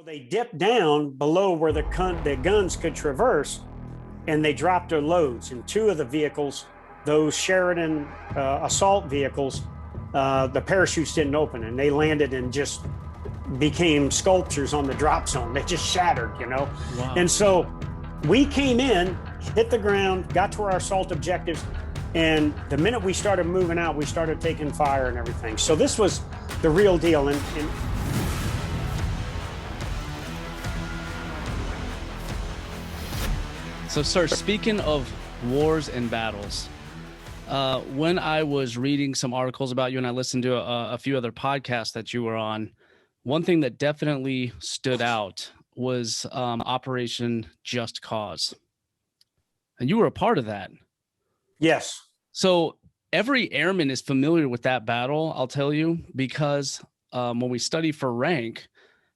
they dipped down below where the guns could traverse, and they dropped their loads. And two of the vehicles, those Sheridan assault vehicles, the parachutes didn't open, and they landed and just became sculptures on the drop zone. They just shattered, you know? Wow. And so we came in, hit the ground, got to our assault objectives, and the minute we started moving out, we started taking fire and everything. So this was the real deal. And so, sir, speaking of wars and battles, when I was reading some articles about you and I listened to a few other podcasts that you were on, one thing that definitely stood out was Operation Just Cause. And you were a part of that. Yes. So every airman is familiar with that battle, I'll tell you, because when we study for rank,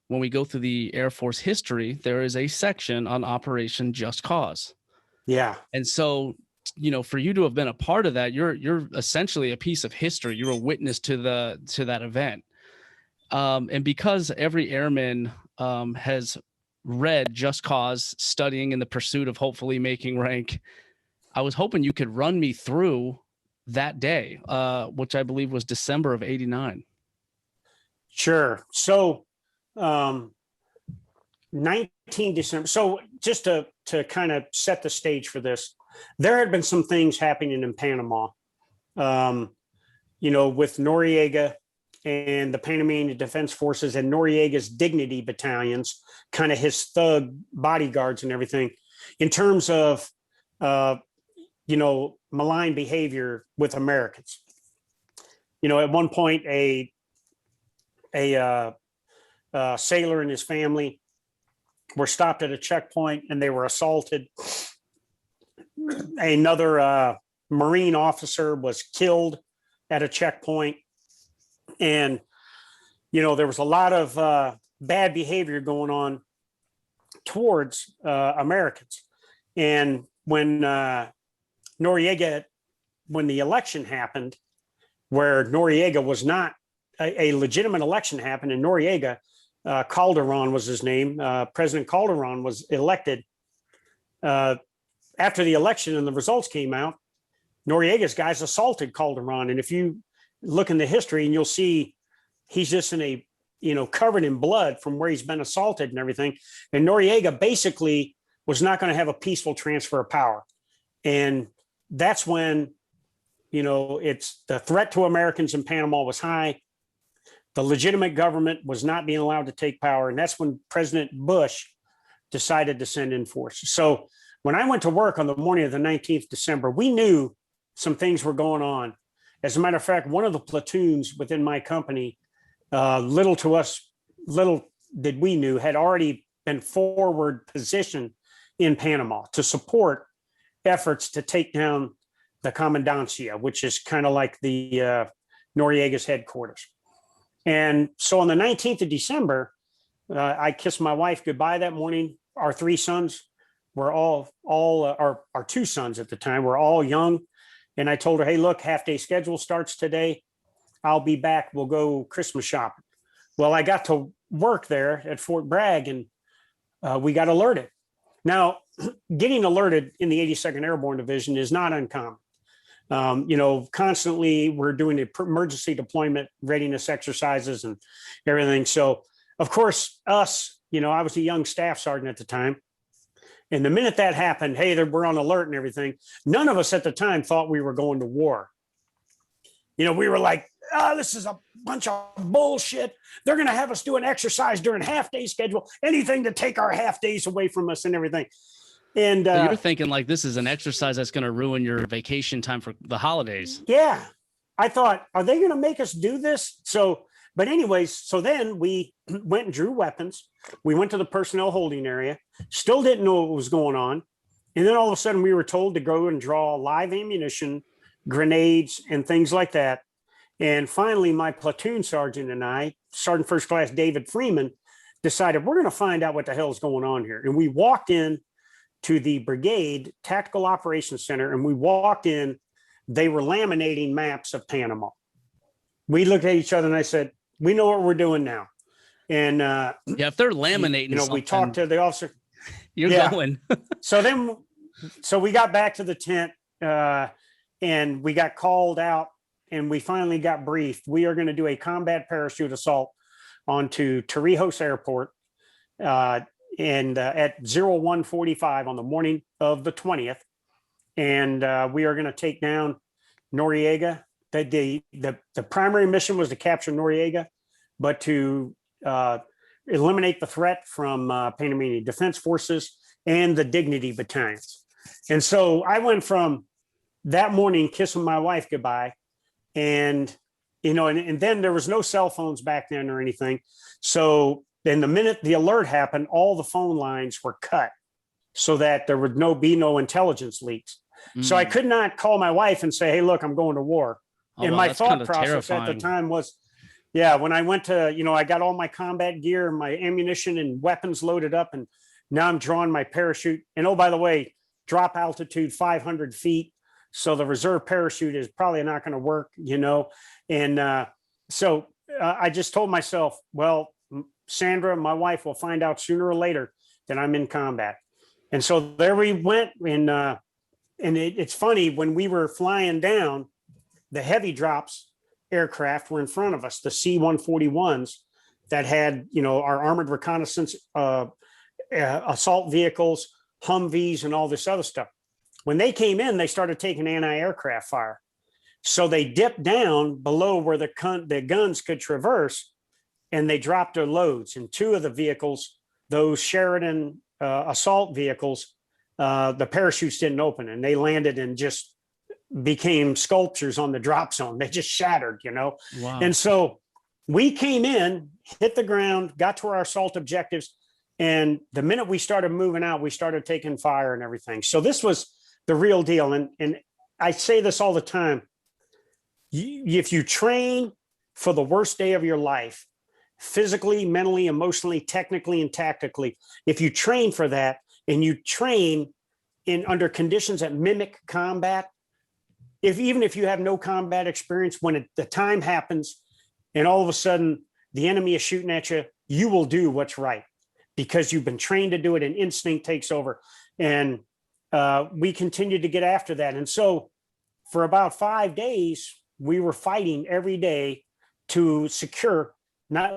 when we go through the Air Force history, there is a section on Operation Just Cause. Yeah. And so, you know, for you to have been a part of that, you're essentially a piece of history. You're a witness to that event. And because every airman has read Just Cause, studying in the pursuit of hopefully making rank, I was hoping you could run me through that day, which I believe was December of '89. Sure. So 19 December. So just to kind of set the stage for this, there had been some things happening in Panama, you know, with Noriega and the Panamanian Defense Forces and Noriega's Dignity battalions, kind of his thug bodyguards and everything, in terms of, you know, malign behavior with Americans. You know, at one point, a sailor and his family were stopped at a checkpoint and they were assaulted. Another Marine officer was killed at a checkpoint. And, you know, there was a lot of bad behavior going on towards Americans. And when Noriega, when the election happened, where Noriega was not a legitimate election happened, and Noriega, Calderon was his name, President Calderon was elected. After the election and the results came out, Noriega's guys assaulted Calderon. And if you look in the history, and you'll see he's just in a, you know, covered in blood from where he's been assaulted and everything. And Noriega basically was not going to have a peaceful transfer of power. And that's when, you know, it's the threat to Americans in Panama was high. The legitimate government was not being allowed to take power. And that's when President Bush decided to send in forces. So when I went to work on the morning of the 19th December, we knew some things were going on. As a matter of fact, one of the platoons within my company, little did we knew, had already been forward positioned in Panama to support efforts to take down the Comandancia, which is kind of like the Noriega's headquarters. And so on the 19th of December, I kissed my wife goodbye that morning. Our three sons were our two sons at the time were all young. And I told her, hey, look, half-day schedule starts today. I'll be back. We'll go Christmas shopping. Well, I got to work there at Fort Bragg, and we got alerted. Now, getting alerted in the 82nd Airborne Division is not uncommon. You know, constantly we're doing emergency deployment readiness exercises and everything. So, of course, you know, I was a young staff sergeant at the time. And the minute that happened, hey, we're on alert and everything. None of us at the time thought we were going to war. You know, we were like, this is a bunch of bullshit. They're going to have us do an exercise during half-day schedule, anything to take our half days away from us and everything. And so you're thinking like this is an exercise that's going to ruin your vacation time for the holidays. Yeah. I thought, are they going to make us do this? So, but anyways, so then we went and drew weapons. We went to the personnel holding area, still didn't know what was going on. And then all of a sudden we were told to go and draw live ammunition, grenades, and things like that. And finally, my platoon sergeant and I, Sergeant First Class David Freeman, decided we're going to find out what the hell is going on here. And we walked in to the Brigade Tactical Operations Center, and we walked in. They were laminating maps of Panama. We looked at each other and I said, we know what we're doing now. And, Yeah, if they're laminating, we talked to the officer. You're going. So we got back to the tent, and we got called out, and we finally got briefed. We are going to do a combat parachute assault onto Torrijos Airport, and at 01:45 on the morning of the 20th. And we are going to take down Noriega. The primary mission was to capture Noriega, but to eliminate the threat from Panamanian Defense Forces and the Dignity Battalions. And so I went from that morning kissing my wife goodbye, and and then there was no cell phones back then or anything. So then the minute the alert happened, all the phone lines were cut so that there would be no intelligence leaks. So I could not call my wife and say, hey, look, I'm going to war. And my thought process at the time was, when I went to, I got all my combat gear, my ammunition and weapons loaded up, and now I'm drawing my parachute. And oh, by the way, drop altitude 500 feet. So the reserve parachute is probably not going to work, And so I just told myself, well, Sandra, my wife, will find out sooner or later that I'm in combat. And so there we went. And it's funny, when we were flying down, the heavy drops aircraft were in front of us, the C-141s that had, our armored reconnaissance assault vehicles, Humvees, and all this other stuff. When they came in, they started taking anti-aircraft fire. So they dipped down below where the guns could traverse, and they dropped their loads. And two of the vehicles, those Sheridan assault vehicles, the parachutes didn't open, and they landed and just became sculptures on the drop zone. They just shattered, Wow. And so we came in, hit the ground, got to our assault objectives. And the minute we started moving out, we started taking fire and everything. So this was the real deal. And I say this all the time. If you train for the worst day of your life, physically, mentally, emotionally, technically, and tactically, if you train for that, and you train under conditions that mimic combat, even if you have no combat experience, when the time happens and all of a sudden the enemy is shooting at you, you will do what's right because you've been trained to do it, and instinct takes over. And we continued to get after that. And so for about 5 days, we were fighting every day to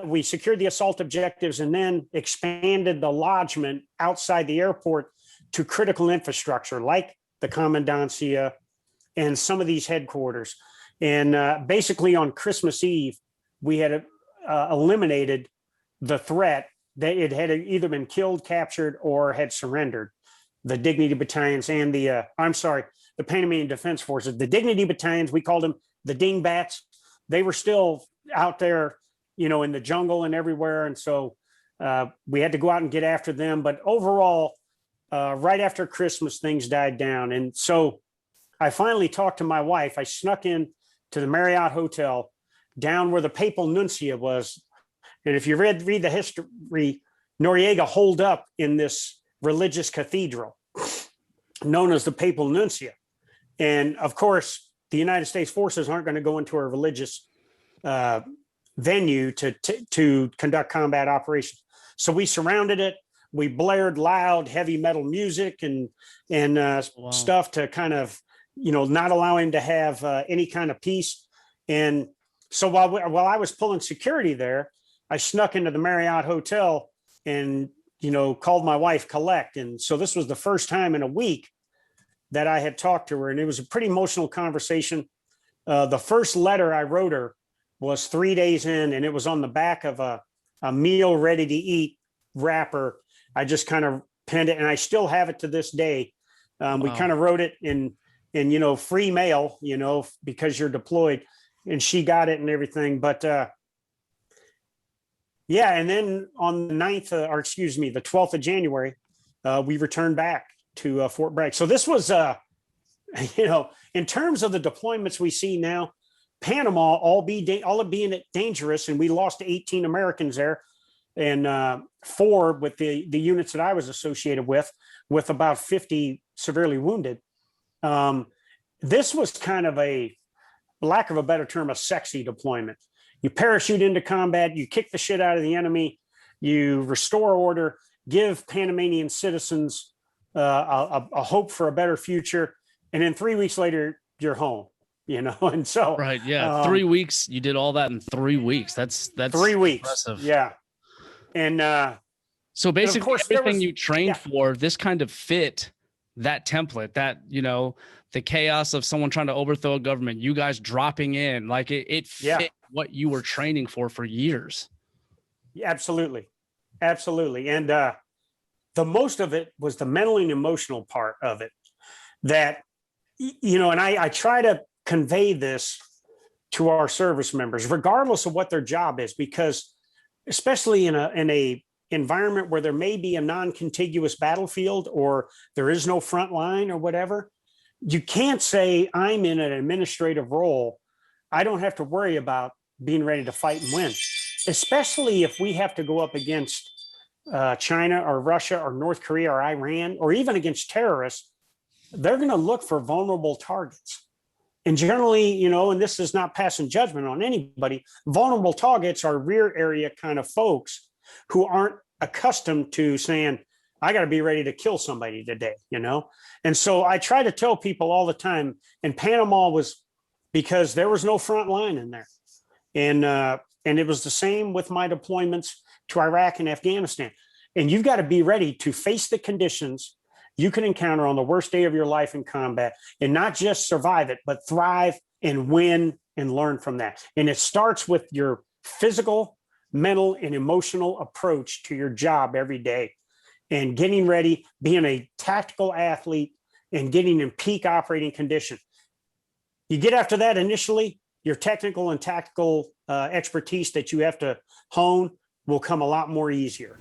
we secured the assault objectives and then expanded the lodgement outside the airport to critical infrastructure like the commandancia and some of these headquarters. And basically on Christmas Eve, we had eliminated the threat that it had either been killed, captured, or had surrendered. The Dignity Battalions and the Panamanian Defense Forces. The Dignity Battalions, we called them the dingbats. They were still out there, in the jungle and everywhere. And so we had to go out and get after them. But overall, right after Christmas, things died down. And so I finally talked to my wife. I snuck in to the Marriott Hotel down where the papal nuncio was. And if you read the history, Noriega holed up in this religious cathedral known as the papal nuncio. And of course, the United States forces aren't going to go into a religious venue to conduct combat operations. So we surrounded it. We blared loud, heavy metal music and stuff to kind of, not allow him to have any kind of peace. And so while I was pulling security there, I snuck into the Marriott Hotel and, called my wife Collect. And so this was the first time in a week that I had talked to her, and it was a pretty emotional conversation. The first letter I wrote her was 3 days in, and it was on the back of a meal ready to eat wrapper. I just kind of penned it, and I still have it to this day. Wow. We kind of wrote it in free mail, because you're deployed, and she got it and everything. But and then on the 12th of January, we returned back to Fort Bragg. So this was, in terms of the deployments we see now, Panama, all being dangerous, and we lost 18 Americans there, and 4 with the units that I was associated with about 50 severely wounded. This was kind of a, lack of a better term, a sexy deployment. You parachute into combat, you kick the shit out of the enemy, you restore order, give Panamanian citizens a hope for a better future. And then 3 weeks later, you're home, And so, Right. Yeah. 3 weeks. You did all that in 3 weeks. That's 3 weeks. impressive. Yeah. And so basically course, everything you trained for, this kind of fit that template, that, the chaos of someone trying to overthrow a government, you guys dropping in, like it fit what you were training for years. Absolutely. Absolutely. And the most of it was the mental and emotional part of it that, and I try to convey this to our service members, regardless of what their job is, because especially in a environment where there may be a non-contiguous battlefield or there is no front line or whatever, you can't say I'm in an administrative role. I don't have to worry about being ready to fight and win, especially if we have to go up against China or Russia or North Korea or Iran, or even against terrorists. They're going to look for vulnerable targets. And generally, and this is not passing judgment on anybody, vulnerable targets are rear area kind of folks who aren't accustomed to saying, I got to be ready to kill somebody today, And so I try to tell people all the time, and Panama was because there was no front line in there. And it was the same with my deployments to Iraq and Afghanistan. And you've got to be ready to face the conditions you can encounter on the worst day of your life in combat, and not just survive it, but thrive and win and learn from that. And it starts with your physical, mental, and emotional approach to your job every day, and getting ready, being a tactical athlete, and getting in peak operating condition. You get after that initially, your technical and tactical expertise that you have to hone will come a lot more easier.